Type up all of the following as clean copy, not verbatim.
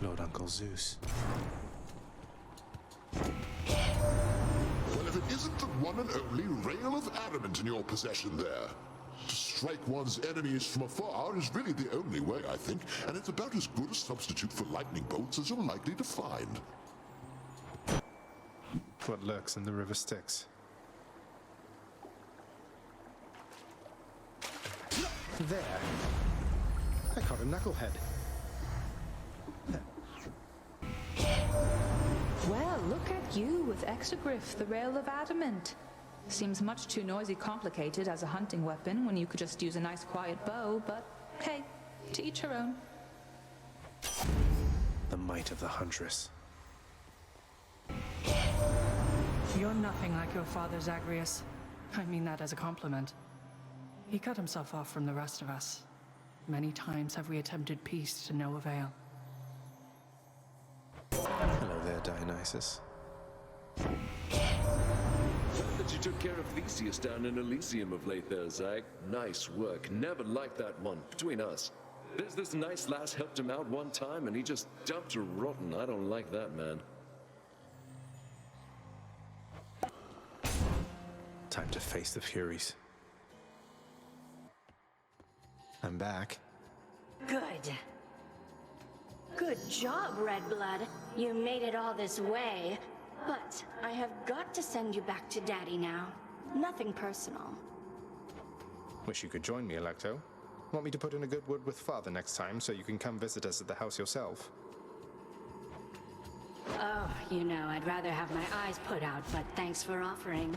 Lord Uncle Zeus. Well, if it isn't the one and only rail of adamant in your possession there. To strike one's enemies from afar is really the only way, I think, and it's about as good a substitute for lightning bolts as you're likely to find. What lurks in the river Styx? There. I caught a knucklehead. Well, look at you with Exogryph, the rail of adamant. Seems much too noisy complicated as a hunting weapon when you could just use a nice quiet bow, but hey, to each her own. The might of the huntress. You're nothing like your father, Zagreus. I mean that as a compliment. He cut himself off from the rest of us. Many times have we attempted peace to no avail. Hello there, Dionysus. Glad that you took care of Theseus down in Elysium of late there, Zag. Nice work. Never liked that one. Between us. There's this nice lass helped him out one time and he just dumped her rotten. I don't like that, man. Time to face the Furies. I'm back. Good. Good job, Red Blood. You made it all this way. But I have got to send you back to Daddy now. Nothing personal. Wish you could join me, Electo. Want me to put in a good word with Father next time so you can come visit us at the house yourself? Oh, you know, I'd rather have my eyes put out, but thanks for offering.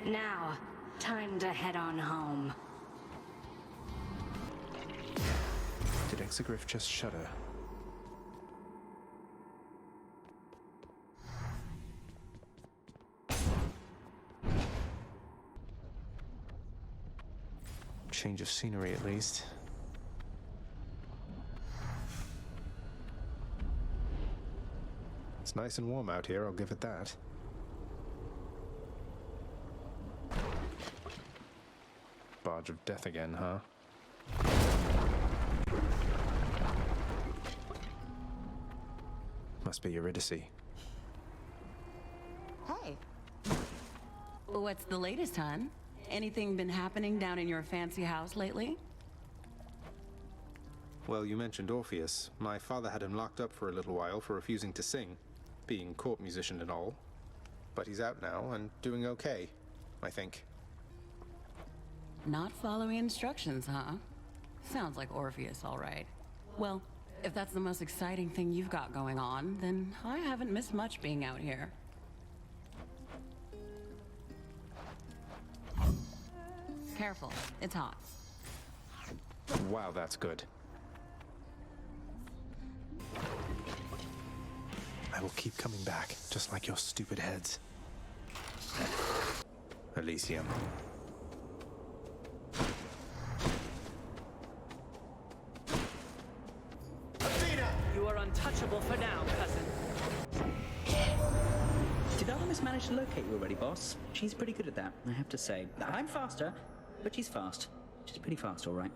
Now, time to head on home. Did Exogryph just shudder? Change of scenery, at least. It's nice and warm out here, I'll give it that. Barge of death again, huh? Must be Eurydice. Hey. What's the latest, hon? Anything been happening down in your fancy house lately? Well, you mentioned Orpheus. My father had him locked up for a little while for refusing to sing, being court musician and all. But he's out now and doing okay, I think. Not following instructions, huh? Sounds like Orpheus, all right. Well, if that's the most exciting thing you've got going on, then I haven't missed much being out here. Careful, it's hot. Wow, that's good. I will keep coming back, just like your stupid heads. Elysium. You are untouchable for now, cousin. Did Artemis manage to locate you already, boss? She's pretty good at that, I have to say. I'm faster, but she's fast. She's pretty fast, all right.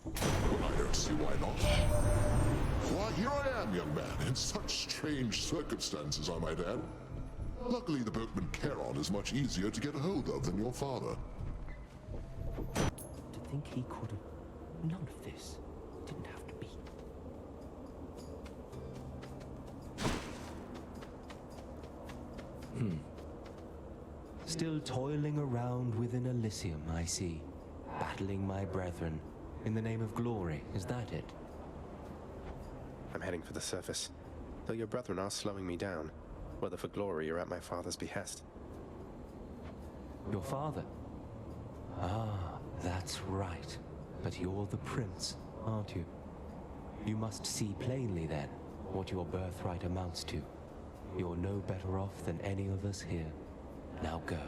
I don't see why not. Why, here I am, young man, in such strange circumstances, I might add. Luckily, the boatman Charon is much easier to get a hold of than your father. To think he could have... None of this didn't have to be. Still toiling around within Elysium, I see. Battling my brethren. In the name of glory, is that it? I'm heading for the surface. Though your brethren are slowing me down. Whether for glory or at my father's behest. Your father? Ah, that's right. But you're the prince, aren't you? You must see plainly, then, what your birthright amounts to. You're no better off than any of us here. Now go.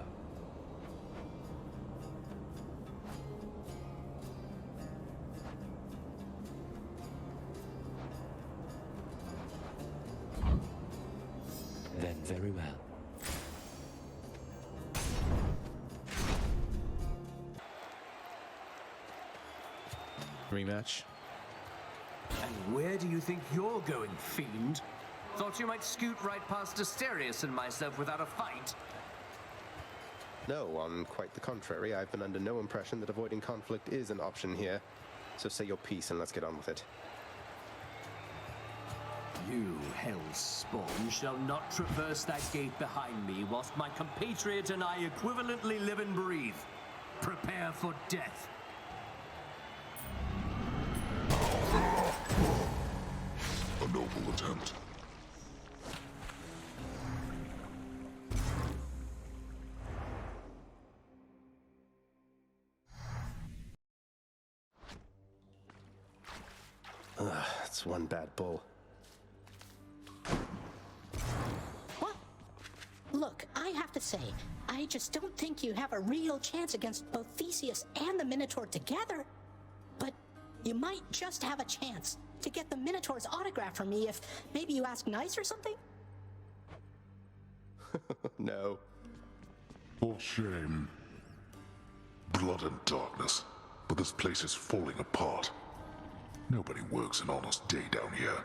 Then very well. Rematch? And where do you think you're going, fiend? Thought you might scoot right past Asterius and myself without a fight? No, on quite the contrary. I've been under no impression that avoiding conflict is an option here. So say your piece and let's get on with it. You hell's spawn shall not traverse that gate behind me whilst my compatriot and I equivalently live and breathe. Prepare for death. A noble attempt. That's one bad bull. What? Look, I have to say, I just don't think you have a real chance against both Theseus and the Minotaur together. But you might just have a chance to get the Minotaur's autograph from me if maybe you ask nice or something? No. For shame. Blood and darkness. But this place is falling apart. Nobody works an honest day down here.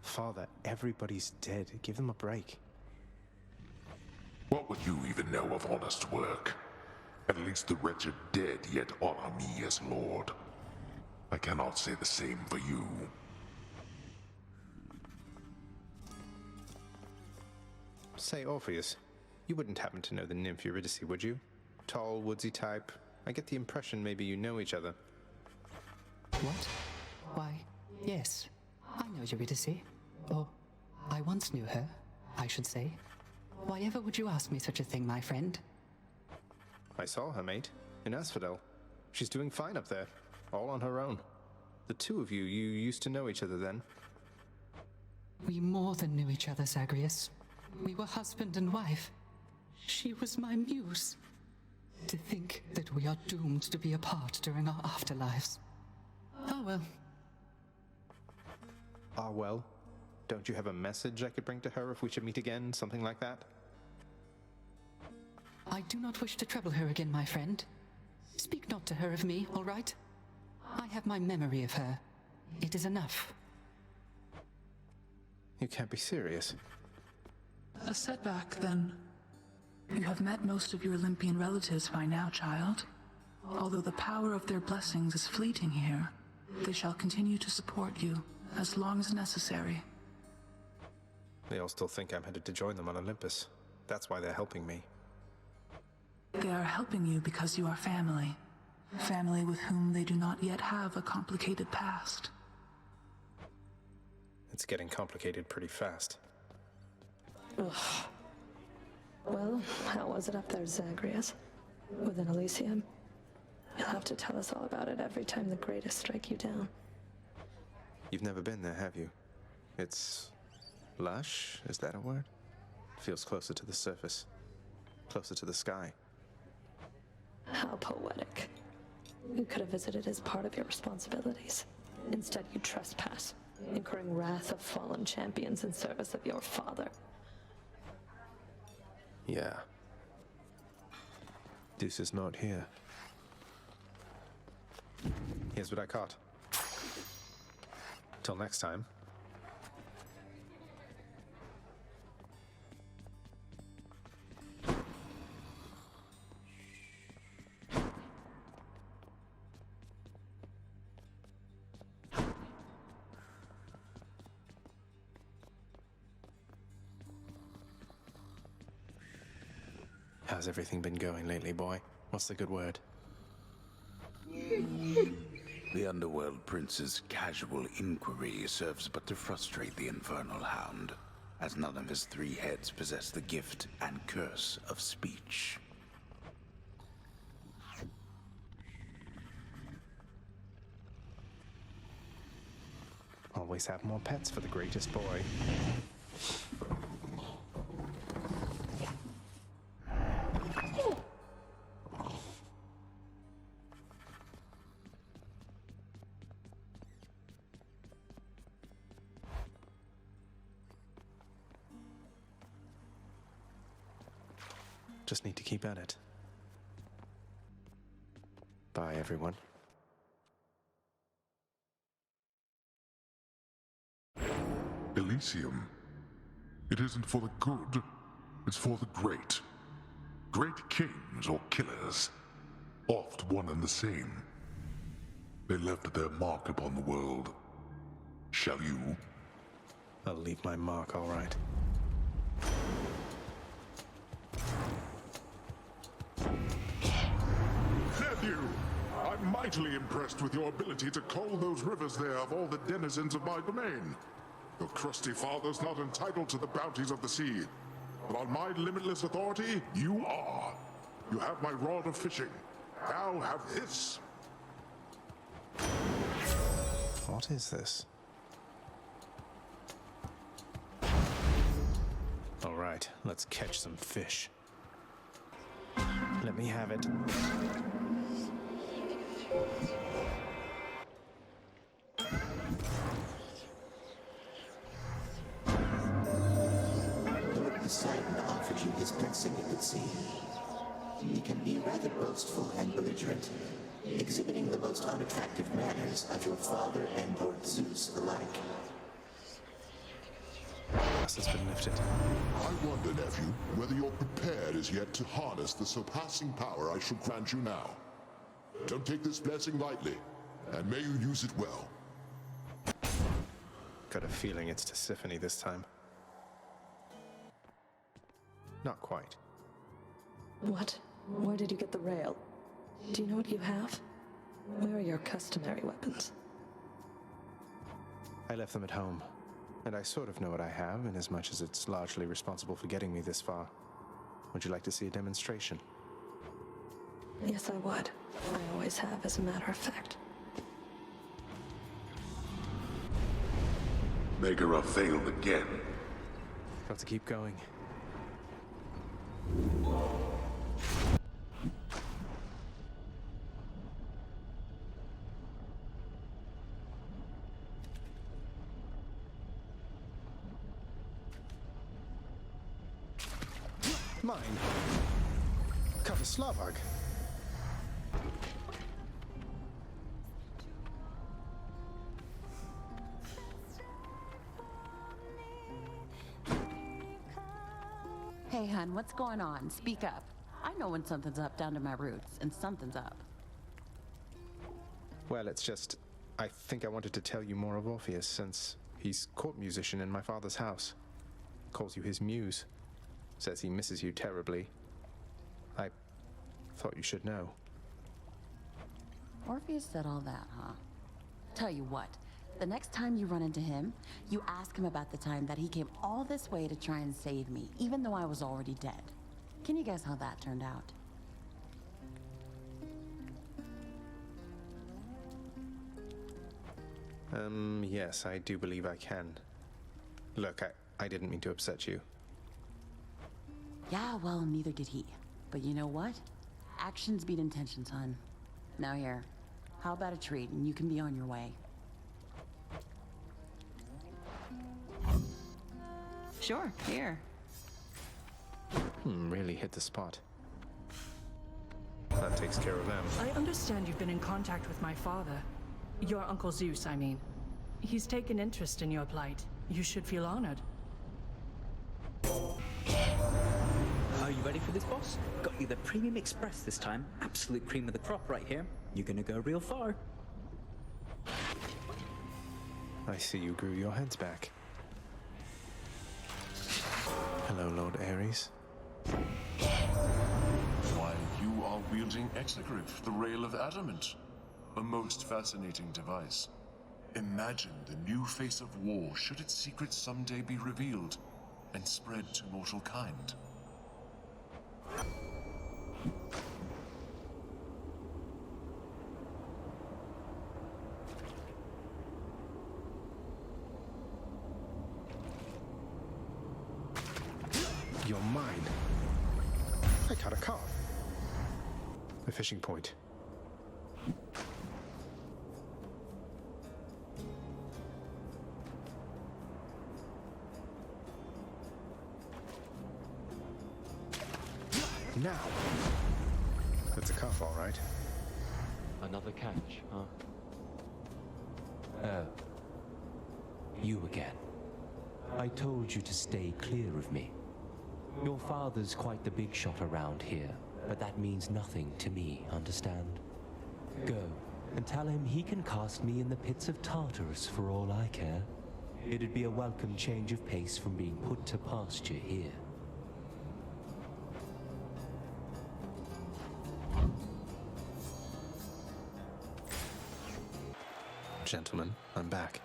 Father, everybody's dead. Give them a break. What would you even know of honest work? At least the wretched dead yet honor me as lord. I cannot say the same for you. Say, Orpheus, you wouldn't happen to know the nymph Eurydice, would you? Tall, woodsy type. I get the impression maybe you know each other. What? Why, yes. I know Eurydice. Or, I once knew her, I should say. Why ever would you ask me such a thing, my friend? I saw her, mate, in Asphodel. She's doing fine up there, all on her own. The two of you used to know each other then? We more than knew each other, Zagreus. We were husband and wife. She was my muse. To think that we are doomed to be apart during our afterlives. Oh well. Ah well? Don't you have a message I could bring to her if we should meet again, something like that? I do not wish to trouble her again, my friend. Speak not to her of me, all right? I have my memory of her. It is enough. You can't be serious. A setback, then. You have met most of your Olympian relatives by now, child. Although the power of their blessings is fleeting here, they shall continue to support you as long as necessary. They all still think I'm headed to join them on Olympus. That's why they're helping me. They are helping you because you are family. Family with whom they do not yet have a complicated past. It's getting complicated pretty fast. Ugh. Well, how was it up there, Zagreus? Within Elysium? You'll have to tell us all about it every time the greatest strike you down. You've never been there, have you? It's lush, is that a word? Feels closer to the surface. Closer to the sky. How poetic. You could have visited as part of your responsibilities. Instead, you trespass, incurring wrath of fallen champions in service of your father. Yeah. Deuce is not here. Here's what I caught. Till next time. How's everything been going lately, boy? What's the good word? The Underworld Prince's casual inquiry serves but to frustrate the Infernal Hound, as none of his three heads possess the gift and curse of speech. Always have more pets for the greatest boy. Just need to keep at it. Bye, everyone. Elysium. It isn't for the good, it's for the great. Great kings or killers, oft one and the same. They left their mark upon the world. Shall you? I'll leave my mark, all right. Nephew! I'm mightily impressed with your ability to cull those rivers there of all the denizens of my domain. Your crusty father's not entitled to the bounties of the sea. But on my limitless authority, you are. You have my rod of fishing. Now have this. What is this? All right, let's catch some fish. Let me have it. The Poseidon offered you his blessing, you could see. He can be rather boastful and belligerent, exhibiting the most unattractive manners of your father and Lord Zeus alike. Has been lifted. I wonder, nephew, whether you're prepared as yet to harness the surpassing power I shall grant you now. Don't take this blessing lightly, and may you use it well. Got a feeling it's Tisiphone this time. Not quite. What? Where did you get the rail? Do you know what you have? Where are your customary weapons? I left them at home, and I sort of know what I have, in as much as it's largely responsible for getting me this far. Would you like to see a demonstration? Yes, I would. I always have, as a matter of fact. Megara failed again. Got to keep going. Mine. Slovak. Hey, hun, what's going on? Speak up. I know when something's up down to my roots, and something's up. Well, it's just, I think I wanted to tell you more of Orpheus, since he's court musician in my father's house. Calls you his muse. Says he misses you terribly. I thought you should know. Orpheus said all that, huh? Tell you what, the next time you run into him, you ask him about the time that he came all this way to try and save me, even though I was already dead. Can you guess how that turned out? Yes, I do believe I can. Look, I didn't mean to upset you. Yeah, well, neither did he. But you know what? Actions beat intentions, hun. Now here, how about a treat and you can be on your way? Sure, here. Really hit the spot. That takes care of them. I understand you've been in contact with my father. Your Uncle Zeus, I mean. He's taken interest in your plight. You should feel honored. Are you ready for this, boss? Got you the Premium Express this time. Absolute cream of the crop right here. You're gonna go real far. I see you grew your heads back. Hello, Lord Ares. Why, you are wielding Exegryph, the rail of adamant. A most fascinating device. Imagine the new face of war should its secrets someday be revealed and spread to mortal kind. You're mine. I caught a carp. The fishing point. Now. That's a cuff, all right. Another catch, huh? Oh. You again. I told you to stay clear of me. Your father's quite the big shot around here, but that means nothing to me, understand? Go, and tell him he can cast me in the pits of Tartarus for all I care. It'd be a welcome change of pace from being put to pasture here. Gentlemen, I'm back.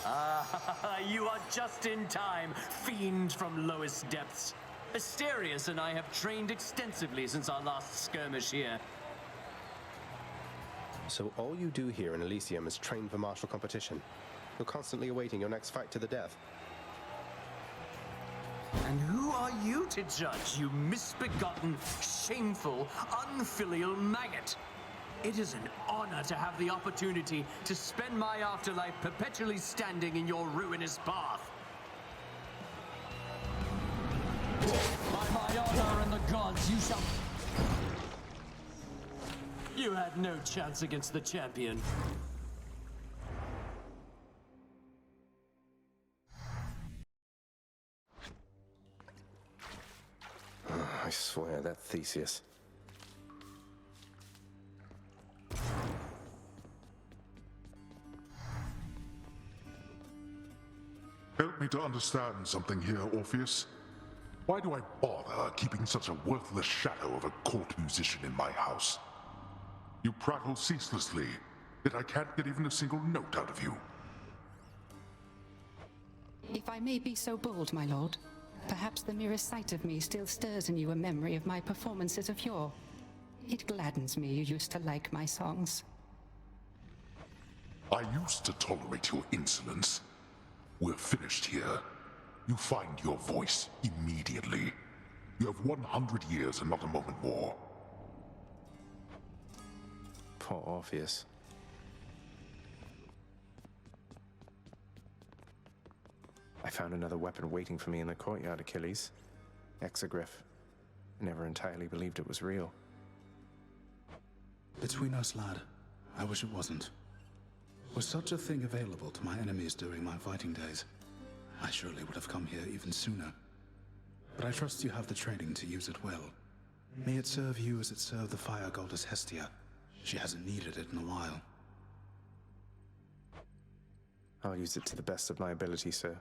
Ah, you are just in time, fiend from lowest depths. Asterius and I have trained extensively since our last skirmish here. So all you do here in Elysium is train for martial competition. You're constantly awaiting your next fight to the death. And who are you to judge, you misbegotten, shameful, unfilial maggot? It is an honor to have the opportunity to spend my afterlife perpetually standing in your ruinous path. By my honor and the gods, you shall... You had no chance against the champion. I swear, that Theseus. Help me to understand something here, Orpheus. Why do I bother keeping such a worthless shadow of a court musician in my house? You prattle ceaselessly, yet I can't get even a single note out of you. If I may be so bold, my lord, perhaps the merest sight of me still stirs in you a memory of my performances of yore. It gladdens me you used to like my songs. I used to tolerate your insolence. We're finished here. You find your voice immediately. You have 100 years and not a moment more. Poor Orpheus. I found another weapon waiting for me in the courtyard, Achilles. Exogryph. I never entirely believed it was real. Between us, lad, I wish it wasn't. Was such a thing available to my enemies during my fighting days, I surely would have come here even sooner. But I trust you have the training to use it well. May it serve you as it served the fire goddess Hestia. She hasn't needed it in a while. I'll use it to the best of my ability, sir.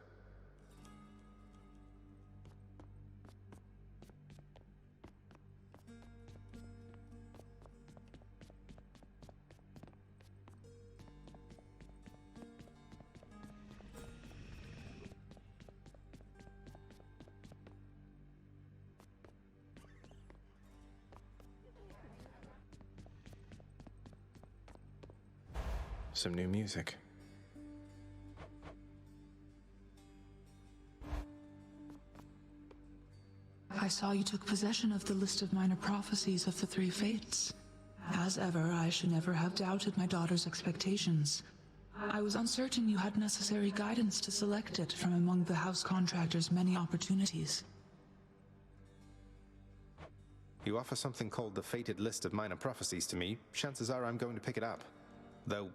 Some new music. I saw you took possession of the list of minor prophecies of the three fates. As ever, I should never have doubted my daughter's expectations. I was uncertain you had necessary guidance to select it from among the house contractor's many opportunities. You offer something called the Fated List of Minor Prophecies to me, chances are I'm going to pick it up. Though,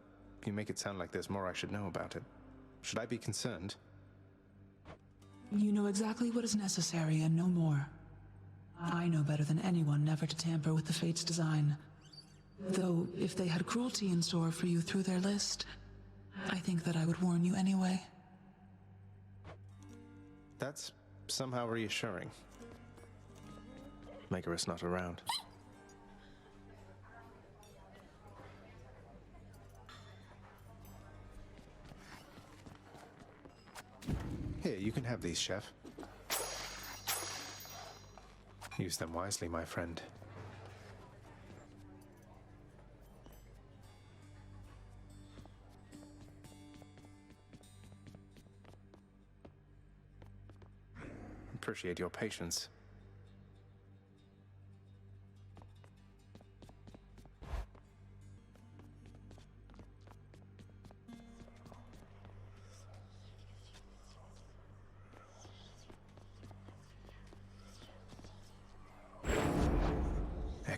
you make it sound like there's more I should know about it. Should I be concerned? You know exactly what is necessary and no more. I know better than anyone never to tamper with the Fates' design. Though, if they had cruelty in store for you through their list, I think that I would warn you anyway. That's somehow reassuring. Megara's not around. Here, you can have these, Chef. Use them wisely, my friend. Appreciate your patience.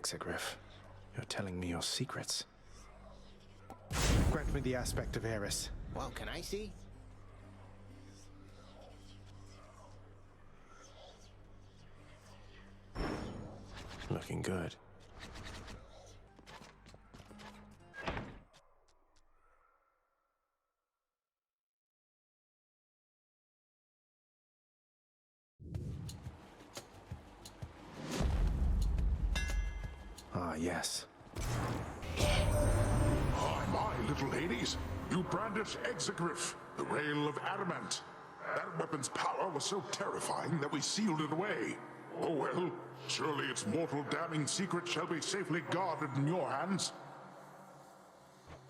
Exogryph, you're telling me your secrets. Grant me the aspect of Eris. Well, can I see? Looking good. Ah, yes. Oh, my little ladies. You brandish Exegriff, the rail of adamant. That weapon's power was so terrifying that we sealed it away. Oh well, surely its mortal damning secret shall be safely guarded in your hands.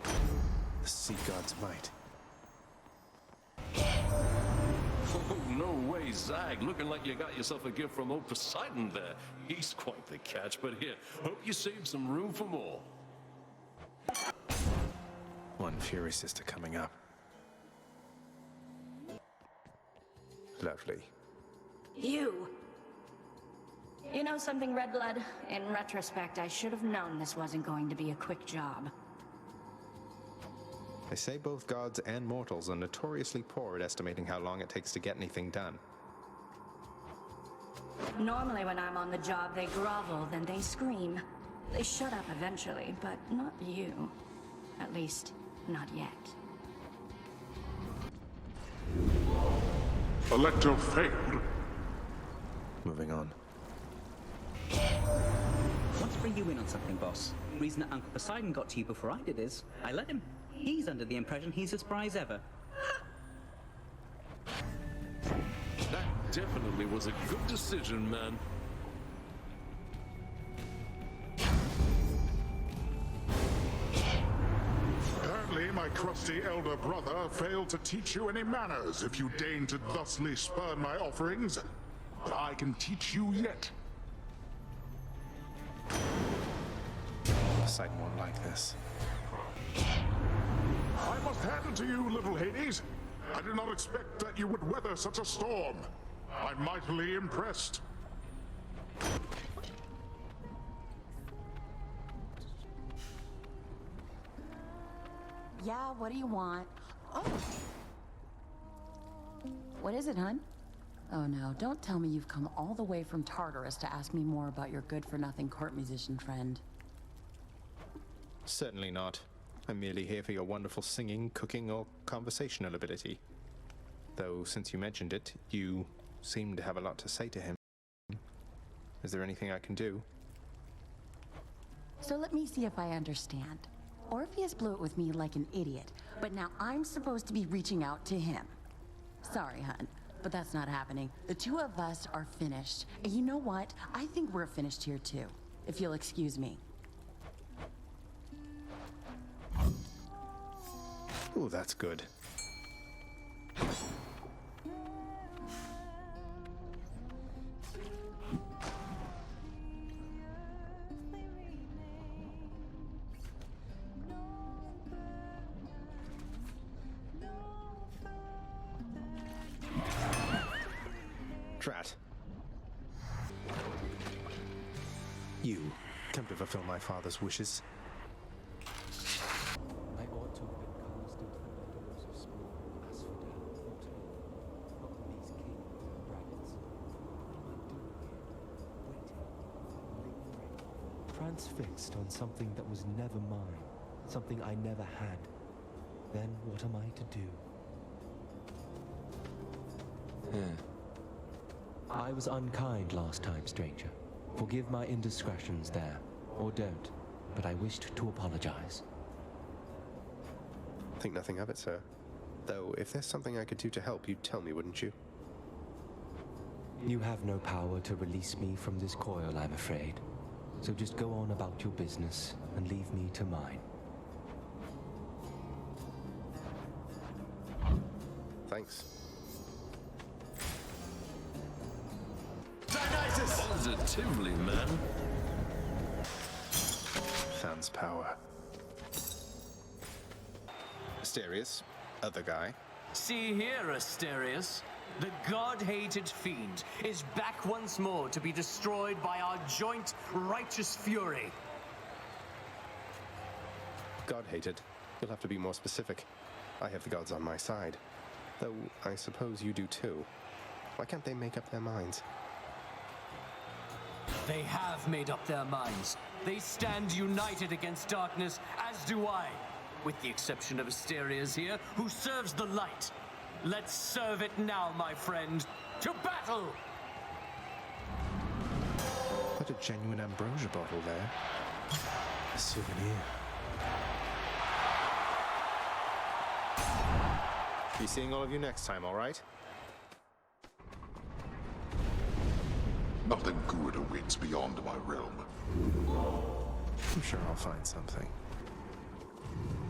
The sea god's might. Oh, no way, Zag. Looking like you got yourself a gift from old Poseidon there. He's quite the catch, but here, hope you saved some room for more. One Fury Sister coming up. Lovely. You know something, Red Blood? In retrospect, I should have known this wasn't going to be a quick job. They say both gods and mortals are notoriously poor at estimating how long it takes to get anything done. Normally when I'm on the job, they grovel, then they scream. They shut up eventually, but not you. At least, not yet. Electro failed. Moving on. Want to bring you in on something, boss. The reason that Uncle Poseidon got to you before I did is, I let him. He's under the impression he's as spry as ever. That definitely was a good decision, man. Apparently, my crusty elder brother failed to teach you any manners if you deign to thusly spurn my offerings. But I can teach you yet. Poseidon won't like this. I must hand it to you, little Hades. I did not expect that you would weather such a storm. I'm mightily impressed. Yeah, what do you want? Oh. What is it, hun? Oh no, don't tell me you've come all the way from Tartarus to ask me more about your good-for-nothing court musician friend. Certainly not. I'm merely here for your wonderful singing, cooking, or conversational ability. Though, since you mentioned it, you seem to have a lot to say to him. Is there anything I can do? So let me see if I understand. Orpheus blew it with me like an idiot, but now I'm supposed to be reaching out to him. Sorry, hun, but that's not happening. The two of us are finished. And you know what? I think we're finished here too, if you'll excuse me. Ooh, that's good. Drat. You come to fulfill my father's wishes. I ought to have been cast into the meadows of small asphodel water, not these king brackets. What am I doing here? Waiting, lingering, transfixed on something that was never mine, something I never had. Then what am I to do? I was unkind last time, stranger. Forgive my indiscretions there, or don't, but I wished to apologize. Think nothing of it, sir. Though, if there's something I could do to help, you'd tell me, wouldn't you? You have no power to release me from this coil, I'm afraid. So just go on about your business and leave me to mine. Thanks. Positively, man. Fans power. Asterius, other guy. See here, Asterius. The god-hated fiend is back once more to be destroyed by our joint righteous fury. God-hated? You'll have to be more specific. I have the gods on my side. Though, I suppose you do too. Why can't they make up their minds? They have made up their minds. They stand united against darkness, as do I. With the exception of Asteria's here, who serves the light. Let's serve it now, my friend. To battle! What a genuine ambrosia bottle there. A souvenir. Be seeing all of you next time, all right? Nothing good awaits beyond my realm. I'm sure I'll find something.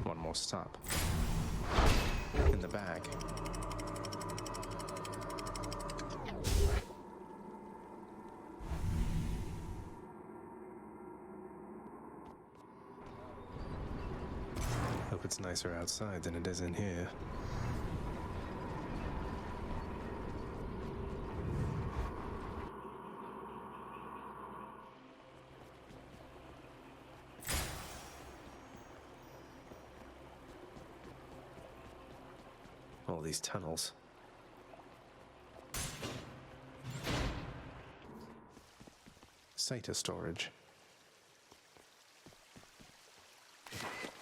One more stop. In the bag. Hope it's nicer outside than it is in here. All these tunnels. SATA storage.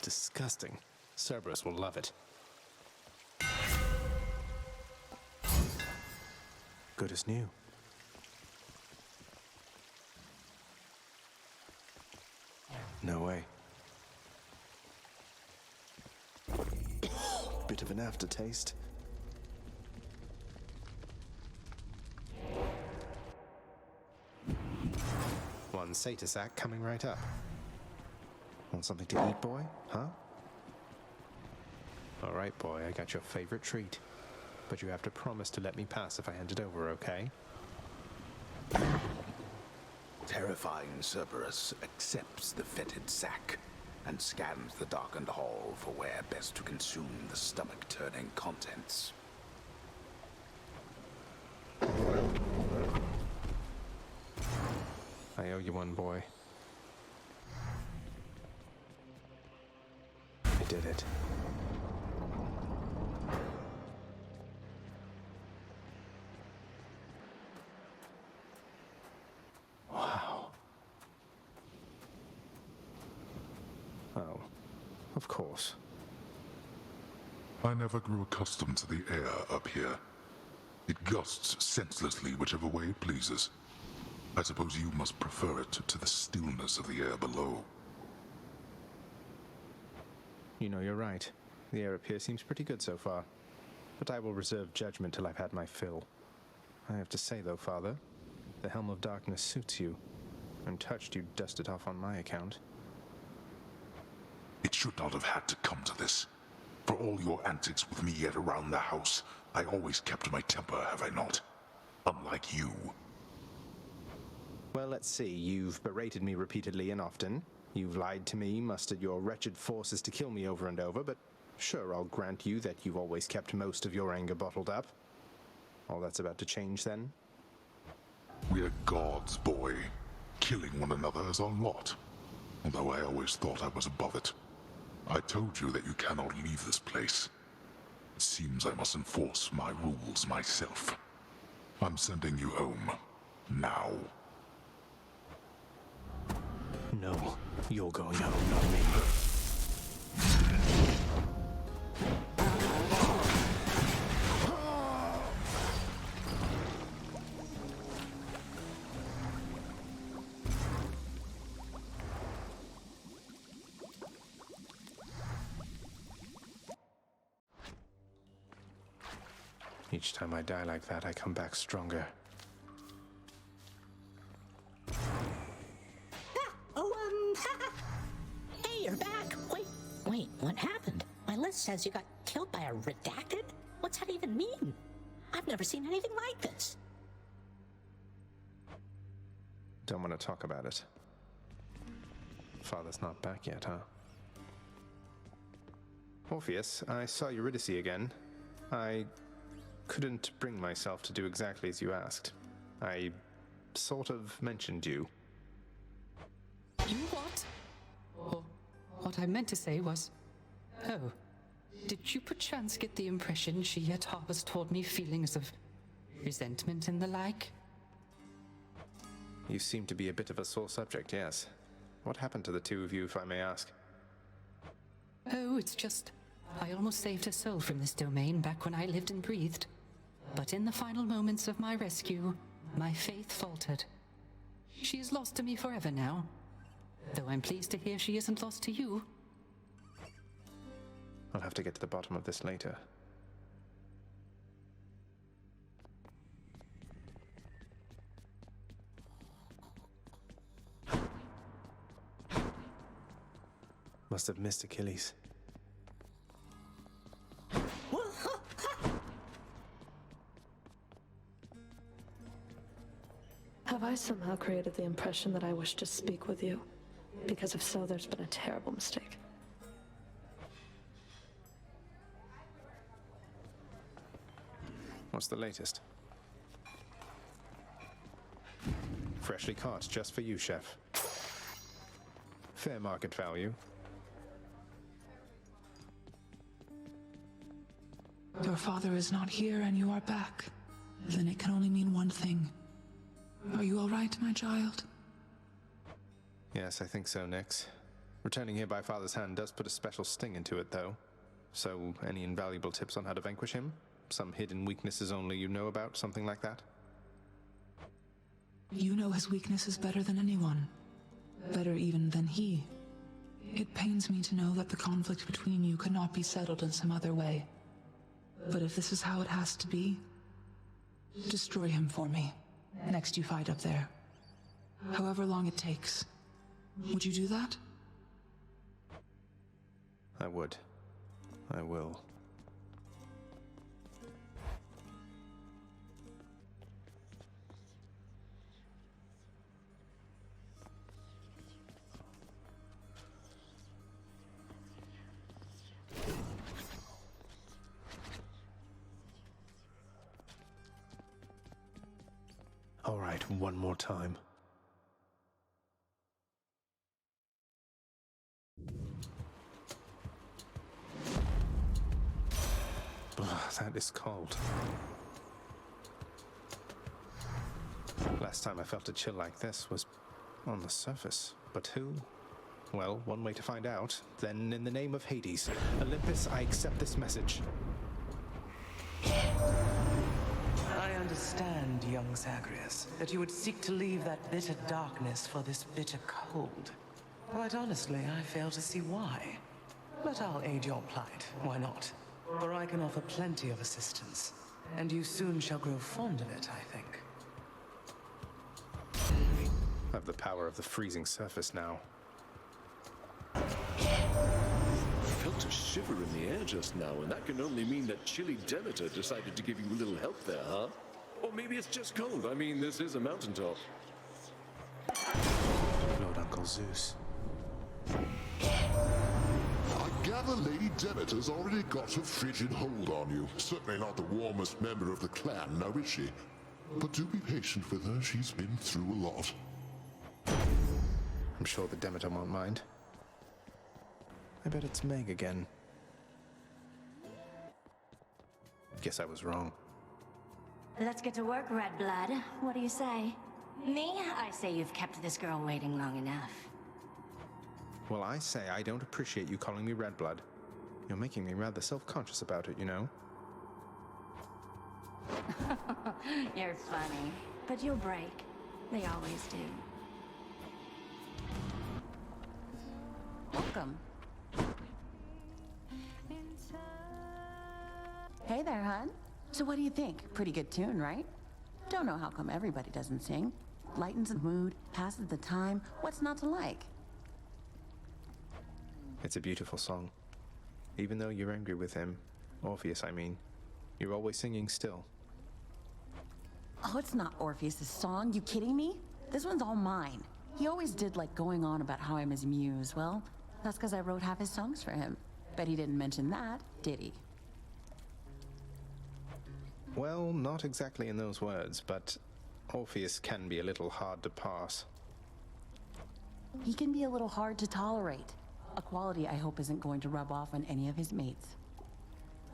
Disgusting. Cerberus will love it. Good as new. No way. Bit of an aftertaste. One SATA sack coming right up. Want something to eat, boy? Huh? All right, boy, I got your favorite treat. But you have to promise to let me pass if I hand it over, okay? Terrifying Cerberus accepts the fetid sack and scans the darkened hall for where best to consume the stomach-turning contents. I owe you one, boy. I did it. Wow. Oh, of course. I never grew accustomed to the air up here. It gusts senselessly whichever way it pleases. I suppose you must prefer it to the stillness of the air below. You know, you're right. The air up here seems pretty good so far. But I will reserve judgment till I've had my fill. I have to say, though, Father, the Helm of Darkness suits you. Untouched, you dust it off on my account. It should not have had to come to this. For all your antics with me yet around the house, I always kept my temper, have I not? Unlike you. Well, let's see. You've berated me repeatedly and often. You've lied to me, mustered your wretched forces to kill me over and over, but sure, I'll grant you that you've always kept most of your anger bottled up. All that's about to change, then? We're gods, boy. Killing one another is our lot. Although I always thought I was above it. I told you that you cannot leave this place. It seems I must enforce my rules myself. I'm sending you home. Now. No, you're going home, not me. Each time I die like that, I come back stronger. Hey, you're back. Wait, what happened? My list says you got killed by a redacted? What's that even mean? I've never seen anything like this. Don't want to talk about it. Father's not back yet, huh? Orpheus, I saw Eurydice again. I couldn't bring myself to do exactly as you asked. I sort of mentioned you. You what? Or what I meant to say was... Oh, did you perchance get the impression she yet harbors toward me feelings of resentment and the like? You seem to be a bit of a sore subject, yes. What happened to the two of you, if I may ask? Oh, it's just... I almost saved her soul from this domain back when I lived and breathed. But in the final moments of my rescue, my faith faltered. She is lost to me forever now. Though I'm pleased to hear she isn't lost to you. I'll have to get to the bottom of this later. Must have missed Achilles. Have I somehow created the impression that I wish to speak with you? Because if so, there's been a terrible mistake. What's the latest? Freshly caught, just for you, chef. Fair market value. Your father is not here and you are back. Then it can only mean one thing. Are you all right, my child? Yes, I think so, Nix. Returning here by Father's hand does put a special sting into it, though. So, any invaluable tips on how to vanquish him? Some hidden weaknesses only you know about, something like that? You know his weaknesses better than anyone. Better even than he. It pains me to know that the conflict between you could not be settled in some other way. But if this is how it has to be, destroy him for me. Next you fight up there. However long it takes. Would you do that? I would. I will. All right, one more time. That is cold. Last time I felt a chill like this was on the surface. But who? Well, one way to find out. Then, in the name of Hades, Olympus, I accept this message. I understand, young Zagreus, that you would seek to leave that bitter darkness for this bitter cold. Quite honestly, I fail to see why. But I'll aid your plight, why not? For I can offer plenty of assistance, and you soon shall grow fond of it, I think. I have the power of the freezing surface now. I felt a shiver in the air just now, and that can only mean that chilly Demeter decided to give you a little help there, huh? Or maybe it's just cold. I mean, this is a mountaintop. Lord Uncle Zeus. I gather Lady Demeter's already got a frigid hold on you. Certainly not the warmest member of the clan, now is she? But do be patient with her, she's been through a lot. I'm sure the Demeter won't mind. I bet it's Meg again. Guess I was wrong. Let's get to work, Red Blood. What do you say? Me? I say you've kept this girl waiting long enough. Well, I say I don't appreciate you calling me Red Blood. You're making me rather self-conscious about it, you know? You're funny. But you'll break. They always do. Welcome. Hey there, hon. So what do you think? Pretty good tune, right? Don't know how come everybody doesn't sing. Lightens the mood, passes the time. What's not to like? It's a beautiful song. Even though you're angry with him, Orpheus, I mean, you're always singing still. Oh, it's not Orpheus' song. You kidding me? This one's all mine. He always did like going on about how I'm his muse. Well, that's because I wrote half his songs for him. Bet he didn't mention that, did he? Well, not exactly in those words, but Orpheus can be a little hard to pass. He can be a little hard to tolerate. A quality I hope isn't going to rub off on any of his mates.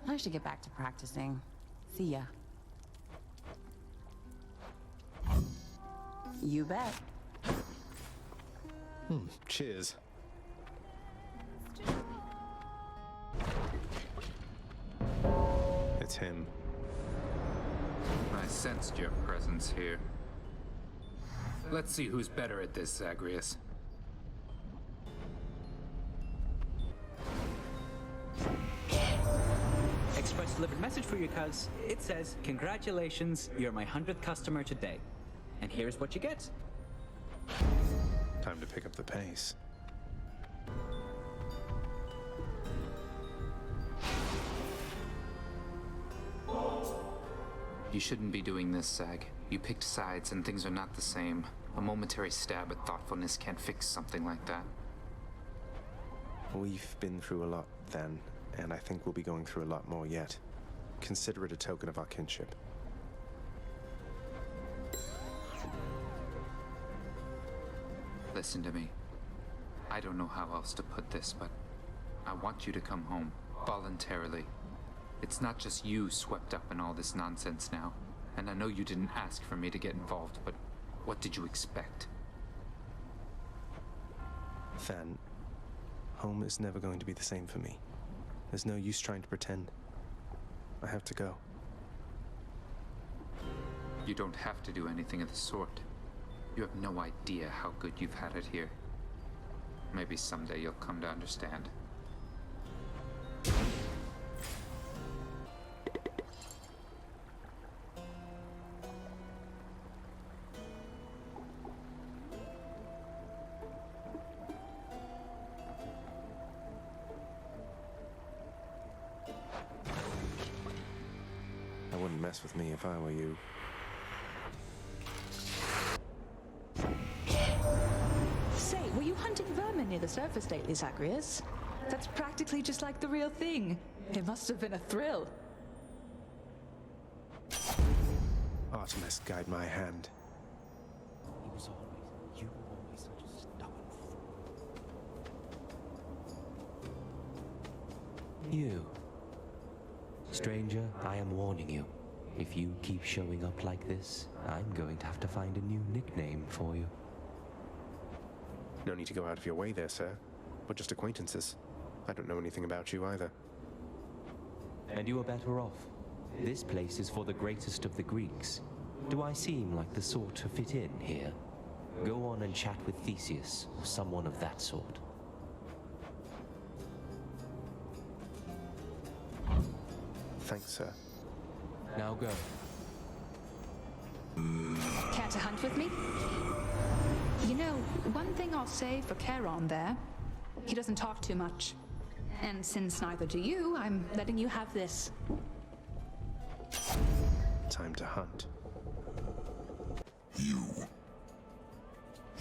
I should get back to practicing. See ya. You bet. Cheers. It's him. I sensed your presence here. Let's see who's better at this, Zagreus. Express delivered message for you, cuz. It says, congratulations, you're my 100th customer today. And here's what you get. Time to pick up the pace. You shouldn't be doing this, Zag. You picked sides and things are not the same. A momentary stab at thoughtfulness can't fix something like that. We've been through a lot then, and I think we'll be going through a lot more yet. Consider it a token of our kinship. Listen to me. I don't know how else to put this, but I want you to come home, voluntarily. It's not just you swept up in all this nonsense now, and I know you didn't ask for me to get involved, but what did you expect? Fan, home is never going to be the same for me. There's no use trying to pretend. I have to go. You don't have to do anything of the sort. You have no idea how good you've had it here. Maybe someday you'll come to understand. I wouldn't mess with me if I were you. Say, were you hunting vermin near the surface lately, Zagreus? That's practically just like the real thing. It must have been a thrill. Artemis, guide my hand. You were always such a stubborn fool. You. Stranger, I am warning you. If you keep showing up like this, I'm going to have to find a new nickname for you. No need to go out of your way there, sir. We're just acquaintances. I don't know anything about you either. And you are better off. This place is for the greatest of the Greeks. Do I seem like the sort to fit in here? Go on and chat with Theseus, or someone of that sort. Thanks, sir. Now go. Care to hunt with me? You know, one thing I'll say for Charon there, he doesn't talk too much. And since neither do you, I'm letting you have this. Time to hunt. You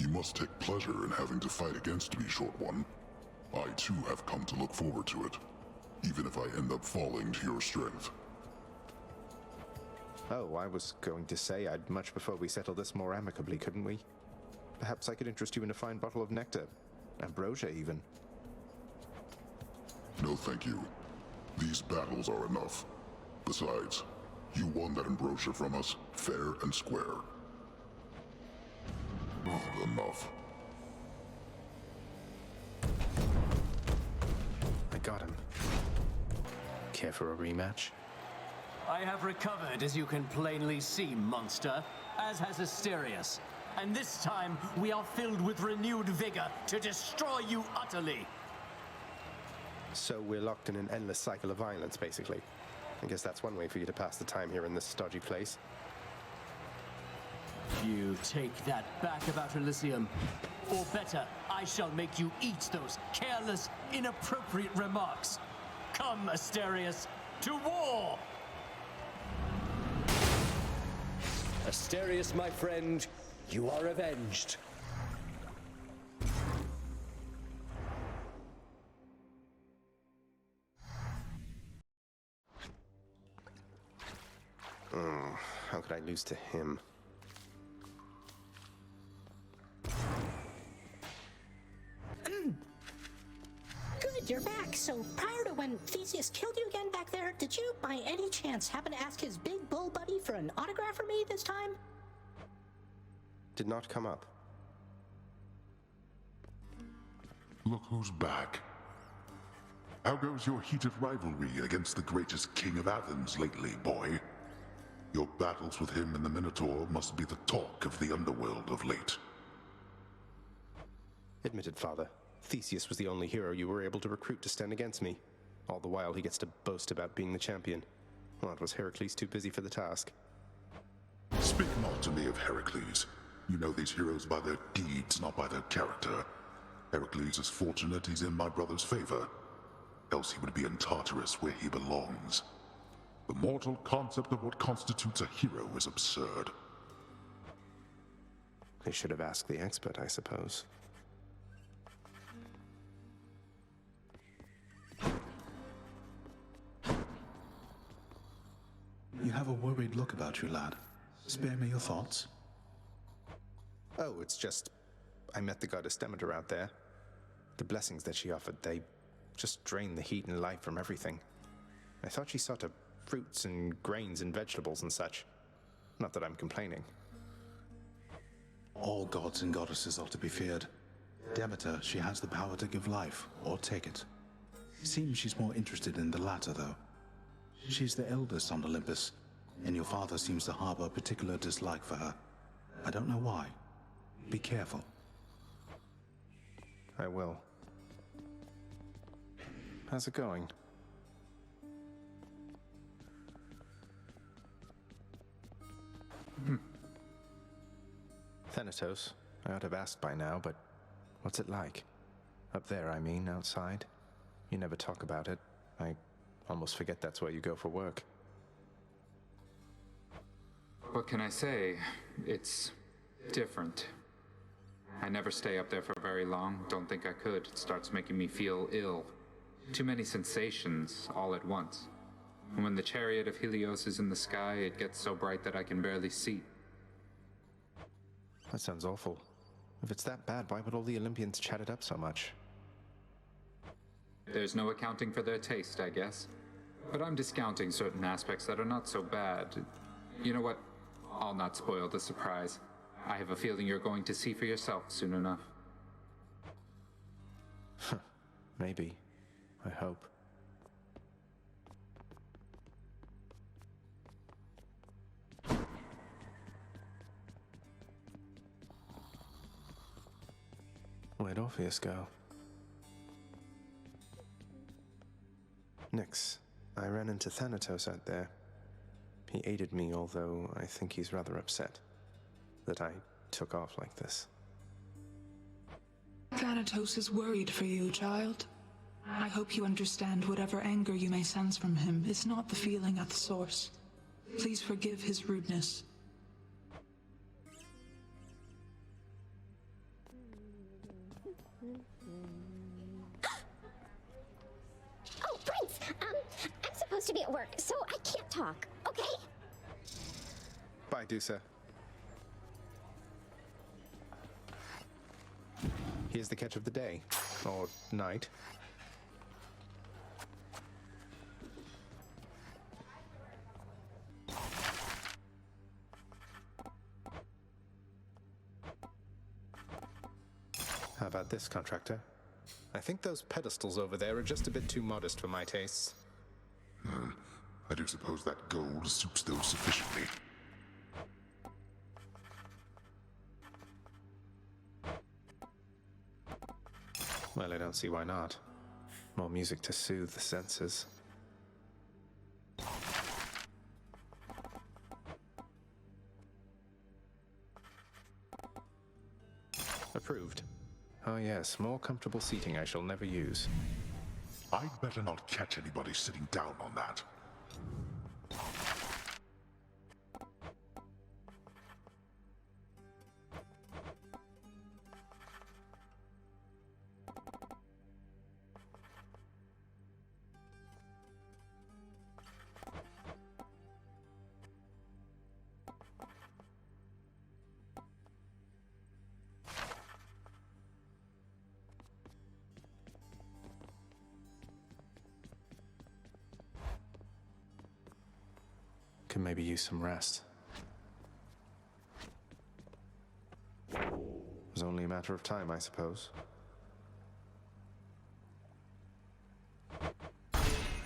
must take pleasure in having to fight against me, Short One. I too have come to look forward to it, even if I end up falling to your strength. Oh, I was going to say I'd much prefer we settle this more amicably, couldn't we? Perhaps I could interest you in a fine bottle of nectar. Ambrosia, even. No, thank you. These battles are enough. Besides, you won that ambrosia from us, fair and square. Enough. I got him. Care for a rematch? I have recovered, as you can plainly see, monster, as has Asterius. And this time, we are filled with renewed vigor to destroy you utterly. So we're locked in an endless cycle of violence, basically. I guess that's one way for you to pass the time here in this stodgy place. You take that back about Elysium. Or better, I shall make you eat those careless, inappropriate remarks. Come, Asterius, to war! Asterius, my friend, you are avenged. How could I lose to him? Good, you're back. So prior to when Theseus killed you again back there, did you by any chance happen to ask his big bull buddy for an autograph from me this time? did not come up. Look who's back. How goes your heated rivalry against the greatest king of Athens lately, boy? Your battles with him and the Minotaur must be the talk of the underworld of late. Admitted, Father. Theseus was the only hero you were able to recruit to stand against me. All the while he gets to boast about being the champion. Well, was Heracles too busy for the task? Speak not to me of Heracles. You know these heroes by their deeds, not by their character. Heracles is fortunate he's in my brother's favor. Else he would be in Tartarus where he belongs. The mortal concept of what constitutes a hero is absurd. They should have asked the expert, I suppose. You have a worried look about you, lad. Spare me your thoughts. Oh, it's just... I met the goddess Demeter out there. The blessings that she offered, they just drain the heat and life from everything. I thought she saw to fruits and grains and vegetables and such. Not that I'm complaining. All gods and goddesses are to be feared. Demeter, she has the power to give life, or take it. Seems she's more interested in the latter, though. She's the eldest on Olympus, and your father seems to harbor a particular dislike for her. I don't know why. Be careful. I will. How's it going? Thanatos, I ought to have asked by now, but what's it like? Up there, I mean, outside? You never talk about it. I almost forget that's where you go for work. What can I say? It's different. I never stay up there for very long. Don't think I could. It starts making me feel ill. Too many sensations all at once. And when the chariot of Helios is in the sky, it gets so bright that I can barely see. That sounds awful. If it's that bad, why would all the Olympians chat it up so much? There's no accounting for their taste, I guess. But I'm discounting certain aspects that are not so bad. You know what? I'll not spoil the surprise. I have a feeling you're going to see for yourself soon enough. Maybe. I hope. Where'd Orpheus go? Nyx, I ran into Thanatos out there. He aided me, although I think he's rather upset that I took off like this. Thanatos is worried for you, child. I hope you understand whatever anger you may sense from him is not the feeling at the source. Please forgive his rudeness. Oh, Prince! I'm supposed to be at work, so I can't talk, okay? Bye, Dusa. Here's the catch of the day. Or night. How about this, contractor? I think those pedestals over there are just a bit too modest for my tastes. I do suppose that gold suits those sufficiently. Well, I don't see why not. More music to soothe the senses. Approved. Oh yes, more comfortable seating I shall never use. I'd better not catch anybody sitting down on that. Could maybe use some rest. was only a matter of time, I suppose.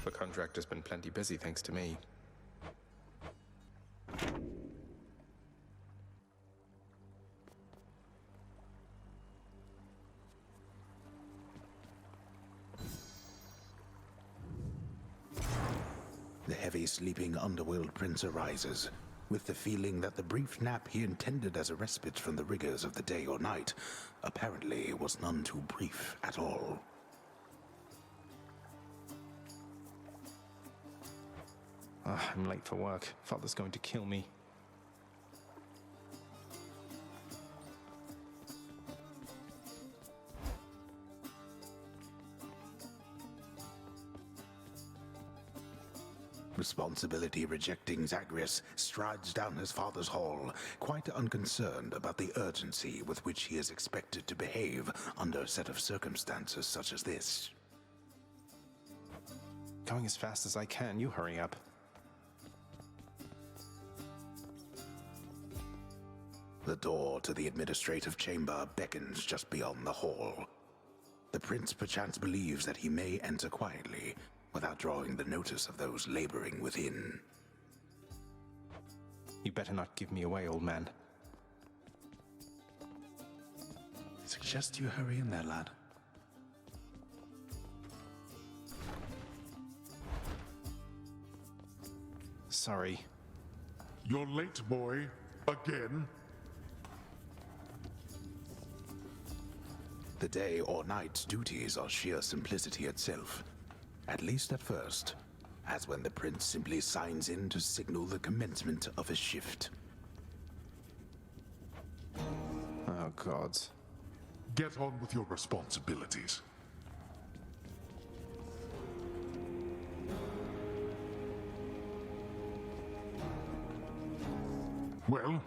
The contractor's been plenty busy thanks to me. The heavy sleeping underworld prince arises, with the feeling that the brief nap he intended as a respite from the rigors of the day or night apparently was none too brief at all. I'm late for work. Father's going to kill me. Responsibility-rejecting Zagreus strides down his father's hall, quite unconcerned about the urgency with which he is expected to behave under a set of circumstances such as this. Going as fast as I can, you hurry up. The door to the administrative chamber beckons just beyond the hall. The prince perchance believes that he may enter quietly, without drawing the notice of those laboring within. You better not give me away, old man. Suggest you hurry in there, lad. Sorry. You're late, boy. Again? The day or night's duties are sheer simplicity itself. At least at first, as when the prince simply signs in to signal the commencement of his shift. Oh, gods. Get on with your responsibilities. Well,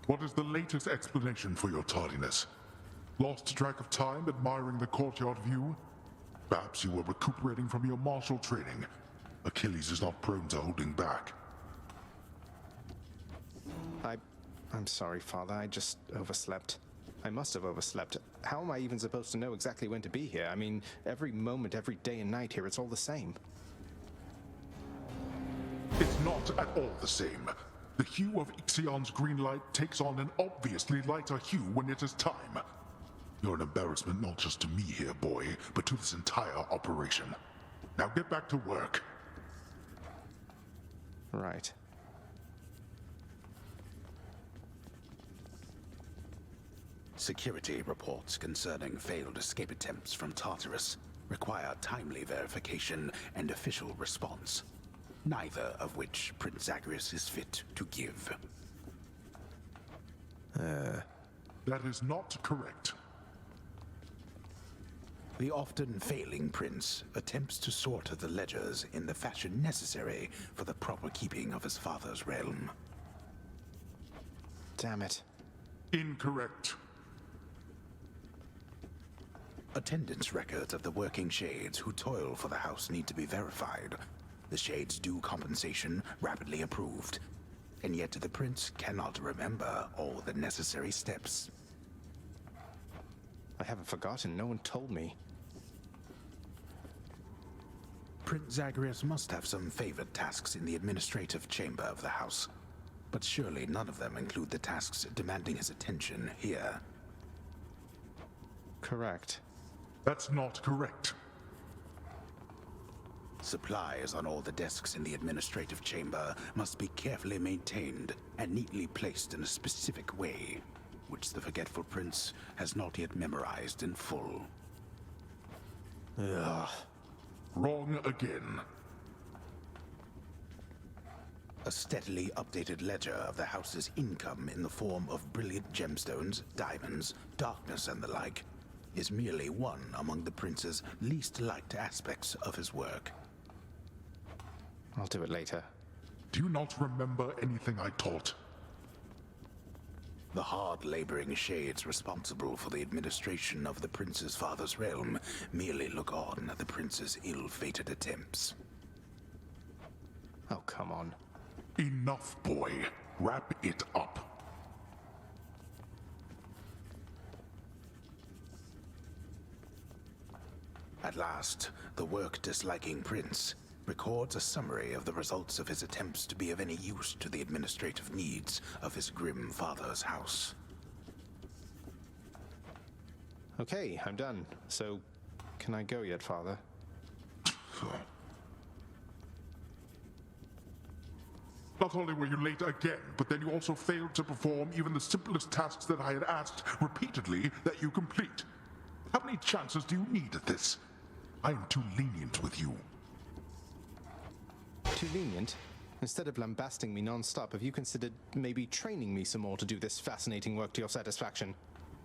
what is the latest explanation for your tardiness? Lost track of time admiring the courtyard view? Perhaps you were recuperating from your martial training. Achilles is not prone to holding back. I'm sorry, Father. I just overslept. I must have overslept. How am I even supposed to know exactly when to be here? I mean, every moment, every day and night here, it's all the same. It's not at all the same. The hue of Ixion's green light takes on an obviously lighter hue when it is time. You're an embarrassment not just to me here, boy, but to this entire operation. Now get back to work. Right. Security reports concerning failed escape attempts from Tartarus require timely verification and official response, neither of which Prince Zagreus is fit to give. That is not correct. The often failing prince attempts to sort the ledgers in the fashion necessary for the proper keeping of his father's realm. Damn it. Incorrect. Attendance records of the working shades who toil for the house need to be verified. The shades' due compensation rapidly approved. And yet the prince cannot remember all the necessary steps. I haven't forgotten. No one told me. Prince Zagreus must have some favored tasks in the administrative chamber of the house. But surely none of them include the tasks demanding his attention here. Correct. That's not correct. Supplies on all the desks in the administrative chamber must be carefully maintained and neatly placed in a specific way, which the forgetful prince has not yet memorized in full. Ugh. Wrong again. A steadily updated ledger of the house's income in the form of brilliant gemstones, diamonds, darkness, and the like is merely one among the prince's least liked aspects of his work. I'll do it later. Do you not remember anything I taught? The hard-laboring shades responsible for the administration of the prince's father's realm merely look on at the prince's ill-fated attempts. Oh, come on. Enough, boy. Wrap it up. At last, the work-disliking prince records a summary of the results of his attempts to be of any use to the administrative needs of his grim father's house. Okay, I'm done. So, can I go yet, Father? Not only were you late again, but then you also failed to perform even the simplest tasks that I had asked repeatedly that you complete. How many chances do you need at this? I am too lenient with you. Too lenient? Instead of lambasting me non-stop, have you considered maybe training me some more to do this fascinating work to your satisfaction?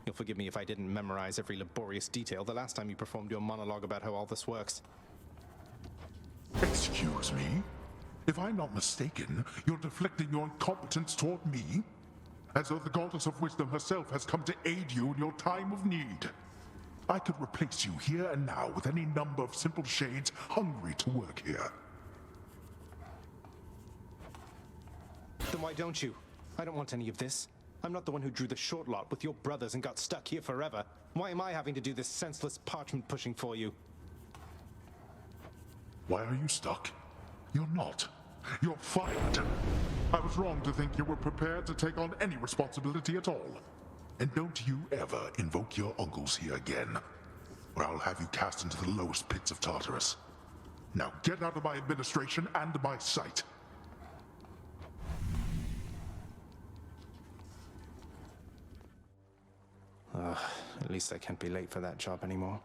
You'll forgive me if I didn't memorize every laborious detail the last time you performed your monologue about how all this works. Excuse me? If I'm not mistaken, you're deflecting your incompetence toward me? As though the goddess of wisdom herself has come to aid you in your time of need. I could replace you here and now with any number of simple shades hungry to work here. Then why don't you? I don't want any of this. I'm not the one who drew the short lot with your brothers and got stuck here forever. Why am I having to do this senseless parchment pushing for you? Why are you stuck? You're not. You're fired. I was wrong to think you were prepared to take on any responsibility at all. And don't you ever invoke your uncles here again, or I'll have you cast into the lowest pits of Tartarus. Now get out of my administration and my sight. At least I can't be late for that job anymore.